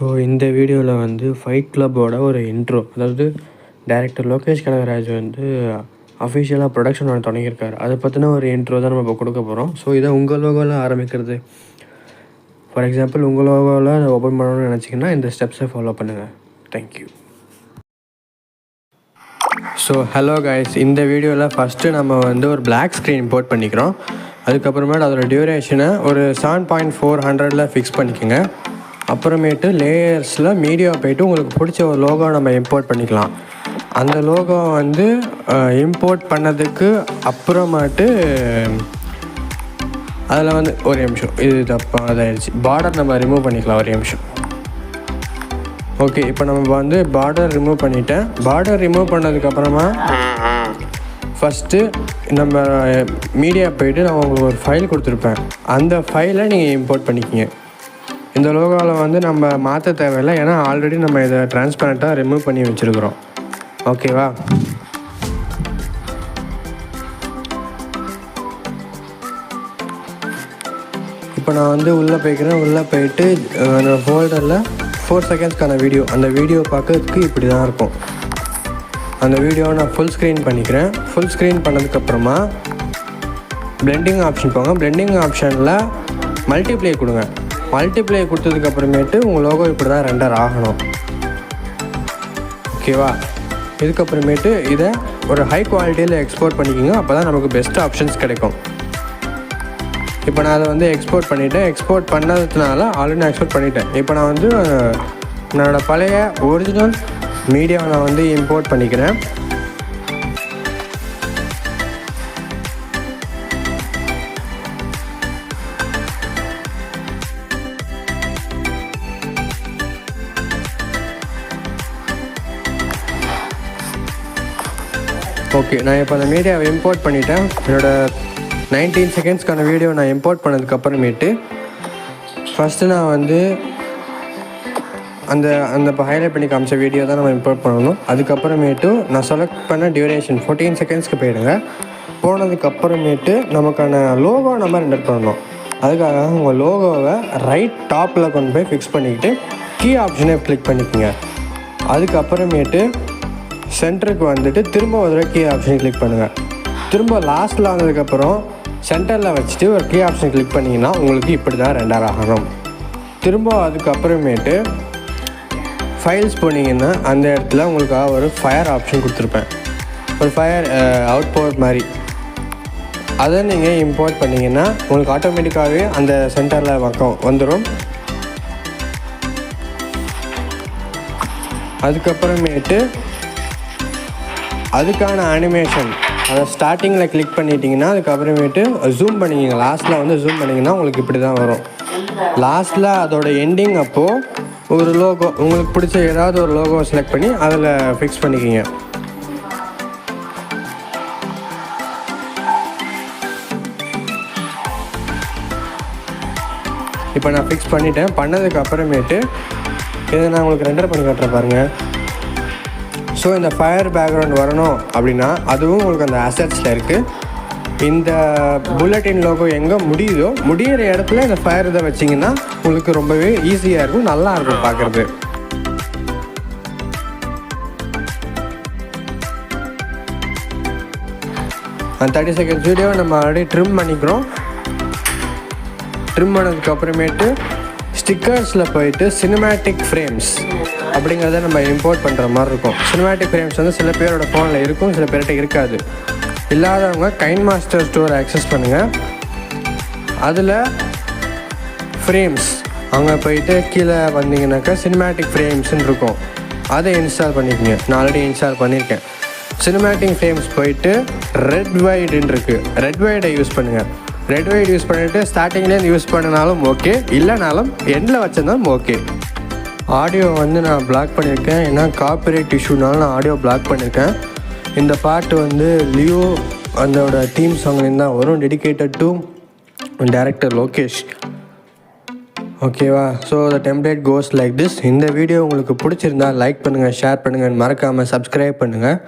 So இந்த வீடியோவில் வந்து ஃபைட் கிளப்போட ஒரு இன்ட்ரோ, அதாவது டைரக்டர் லோகேஷ் கனகராஜ் வந்து அஃபிஷியலாக ப்ரொடக்ஷன் ஒன்று தொடங்கியிருக்காரு. அதை பற்றின ஒரு இன்ட்ரோ தான் நம்ம இப்போ கொடுக்க போகிறோம். ஸோ இதை உங்கள் லோகோவில் ஆரம்பிக்கிறது. ஃபார் எக்ஸாம்பிள் உங்கள் லோகோவில் அதை ஓப்பன் பண்ணணும்னு நினச்சிங்கன்னா இந்த ஸ்டெப்ஸை ஃபாலோ பண்ணுங்கள். தேங்க்யூ. ஸோ ஹலோ கைஸ், இந்த வீடியோவில் ஃபஸ்ட்டு நம்ம வந்து ஒரு பிளாக் ஸ்க்ரீன் இம்போர்ட் பண்ணிக்கிறோம். அதுக்கப்புறமேட்டு அதோட டியூரேஷனை ஒரு 7.400 ஃபிக்ஸ் பண்ணிக்கோங்க. அப்புறமேட்டு லேயர்ஸில் மீடியா போய்ட்டு உங்களுக்கு பிடிச்ச ஒரு லோகோ நம்ம இம்போர்ட் பண்ணிக்கலாம். அந்த லோகோ வந்து இம்போர்ட் பண்ணதுக்கு அப்புறமாட்டு அதில் வந்து ஒரு நிமிஷம், இது தப்பாக இதாகிடுச்சு. பார்டர் நம்ம ரிமூவ் பண்ணிக்கலாம், ஒரு நிமிஷம். ஓகே, இப்போ நம்ம வந்து பார்டர் ரிமூவ் பண்ணிட்டேன். பார்டர் ரிமூவ் பண்ணதுக்கப்புறமா ஃபஸ்ட்டு நம்ம மீடியா போய்ட்டு நான் உங்களுக்கு ஒரு ஃபைல் கொடுத்துருப்பேன். அந்த ஃபைலை நீங்கள் இம்போர்ட் பண்ணிக்கிங்க. இந்த லோகோவில் வந்து நம்ம மாற்ற தேவையில்லை, ஏன்னா ஆல்ரெடி நம்ம இதை டிரான்ஸ்பரண்ட்டாக ரிமூவ் பண்ணி வச்சுருக்குறோம். ஓகேவா? இப்போ நான் வந்து உள்ளே போய்க்கிறேன். உள்ளே போயிட்டு அந்த ஃபோல்டரில் 4 செகண்ட்ஸ்க்கான வீடியோ, அந்த வீடியோ பார்க்கறதுக்கு இப்படி தான் இருக்கும். அந்த வீடியோவை நான் ஃபுல் ஸ்க்ரீன் பண்ணிக்கிறேன். ஃபுல் ஸ்க்ரீன் பண்ணதுக்கப்புறமா பிளெண்டிங் ஆப்ஷன் போங்க. பிளெண்டிங் ஆப்ஷனில் மல்டிப்ளே கொடுங்க. மல்டிப்ளே கொடுத்ததுக்கப்புறமேட்டு உங்கள் லோகோ இப்படி தான் ரெண்டர் ஆகணும். ஓகேவா? இதுக்கப்புறமேட்டு இதை ஒரு ஹை குவாலிட்டியில் எக்ஸ்போர்ட் பண்ணிக்கோங்க. அப்போ தான் நமக்கு பெஸ்ட் ஆப்ஷன்ஸ் கிடைக்கும். இப்போ நான் அதை வந்து எக்ஸ்போர்ட் பண்ணிவிட்டேன். எக்ஸ்போர்ட் பண்ணதுனால ஆல்ரெடி நான் எக்ஸ்போர்ட் பண்ணிட்டேன். இப்போ நான் வந்து என்னோடய பழைய ஒரிஜினல் மீடியாவை நான் வந்து இம்போர்ட் பண்ணிக்கிறேன். ஓகே, நான் இப்போ அந்த மீடியாவை இம்போர்ட் பண்ணிட்டேன். என்னோடய 19 செகண்ட்ஸ்க்கான வீடியோ நான் இம்போர்ட் பண்ணதுக்கப்புறமேட்டு ஃபஸ்ட்டு நான் வந்து அந்த இப்போ ஹைலைட் பண்ணி காமிச்ச வீடியோ தான் நம்ம இம்போர்ட் பண்ணணும். அதுக்கப்புறமேட்டு நான் செலக்ட் பண்ண டியூரேஷன் 14 செகண்ட்ஸ்க்கு போயிடுங்க. போனதுக்கப்புறமேட்டு நமக்கான லோகோ நம்ம ரெண்டர் பண்ணணும். அதுக்காக உங்கள் லோகோவை ரைட் டாப்பில் கொண்டு போய் ஃபிக்ஸ் பண்ணிக்கிட்டு கீ ஆப்ஷனை கிளிக் பண்ணிக்கோங்க. அதுக்கப்புறமேட்டு சென்டருக்கு வந்துட்டு திரும்ப ஒரு தடவை கீ ஆப்ஷன் கிளிக் பண்ணுங்கள். திரும்ப லாஸ்ட்டில் வந்ததுக்கப்புறம் சென்டரில் வச்சுட்டு ஒரு கீ ஆப்ஷன் கிளிக் பண்ணிங்கன்னா உங்களுக்கு இப்படி தான் ரெண்டர் ஆகணும். திரும்ப அதுக்கப்புறமேட்டு ஃபைல்ஸ் போனீங்கன்னா அந்த இடத்துல உங்களுக்காக ஒரு ஃபயர் ஆப்ஷன் கொடுத்துருப்பேன். ஒரு ஃபயர் அவுட்போர்ட் மாதிரி. அதை நீங்கள் இம்போர்ட் பண்ணிங்கன்னா உங்களுக்கு ஆட்டோமேட்டிக்காகவே அந்த சென்டரில் வந்துடும். அதுக்கப்புறமேட்டு அதுக்கான அனிமேஷன் அதை ஸ்டார்டிங்கில் கிளிக் பண்ணிட்டீங்கன்னா அதுக்கப்புறமேட்டு ஜூம் பண்ணிக்கிங்க. லாஸ்ட்டில் வந்து ஜூம் பண்ணிங்கன்னா உங்களுக்கு இப்படி தான் வரும். லாஸ்ட்டில் அதோட எண்டிங் அப்போது ஒரு லோகோ உங்களுக்கு பிடிச்ச ஏதாவது ஒரு லோகோ செலக்ட் பண்ணி அதில் ஃபிக்ஸ் பண்ணிக்கிங்க. இப்போ நான் ஃபிக்ஸ் பண்ணிட்டேன். பண்ணதுக்கு அப்புறமேட்டு இதை நான் உங்களுக்கு ரெண்டர் பண்ணி காட்டுறேன் பாருங்கள். ஸோ இந்த ஃபயர் பேக்ரவுண்ட் வரணும் அப்படின்னா அதுவும் உங்களுக்கு அந்த அசெட்ஸில் இருக்குது. இந்த புல்லட்டின் லோகோ எங்கே முடியுதோ முடிகிற இடத்துல இந்த ஃபயர் இதை வச்சிங்கன்னா உங்களுக்கு ரொம்பவே ஈஸியாக இருக்கும், நல்லாயிருக்கும் பார்க்குறது. அந்த 30 செகண்ட்ஸ் வீடியோவை நம்ம ஆல்ரெடி ட்ரிம் பண்ணிக்கிறோம். ட்ரிம் பண்ணதுக்கப்புறமேட்டு ஸ்டிக்கர்ஸில் போயிட்டு சினிமேட்டிக் ஃப்ரேம்ஸ் அப்படிங்கிறத நம்ம இம்போர்ட் பண்ணுற மாதிரி இருக்கும். சினிமேட்டிக் ஃப்ரேம்ஸ் வந்து சில பேரோட ஃபோனில் இருக்கும், சில பேர்கிட்ட இருக்காது. இல்லாதவங்க கைன் மாஸ்டர் ஸ்டோர் ஆக்சஸ் பண்ணுங்கள். அதில் ஃப்ரேம்ஸ் அங்கே போயிட்டு கீழே வந்தீங்கன்னாக்கா சினிமேட்டிக் ஃப்ரேம்ஸ்ன்னு இருக்கும். அதை இன்ஸ்டால் பண்ணிக்கோங்க. நான் ஆல்ரெடி இன்ஸ்டால் பண்ணியிருக்கேன். சினிமேட்டிக் ஃப்ரேம்ஸ் போயிட்டு ரெட் வைடுன்னு இருக்குது. ரெட் வைடை யூஸ் பண்ணுங்கள். ரெட் வைட் யூஸ் பண்ணிவிட்டு ஸ்டார்டிங்லேருந்து யூஸ் பண்ணினாலும் ஓகே, இல்லைனாலும் எண்டில் வச்சிருந்தாலும் ஓகே. ஆடியோ வந்து நான் பிளாக் பண்ணியிருக்கேன், ஏன்னா காப்பிரைட் இஷ்யூனால நான் ஆடியோ பிளாக் பண்ணியிருக்கேன். இந்த பாட்டு வந்து லியோ அதோட தீம் சாங்லேருந்து தான் வரும், டெடிகேட்டட் டு டைரக்டர் லோகேஷ். ஓகேவா? So the template goes like this. இந்த வீடியோ உங்களுக்கு பிடிச்சிருந்தா லைக் பண்ணுங்கள், ஷேர் பண்ணுங்கள், மறக்காமல் சப்ஸ்கிரைப் பண்ணுங்கள்.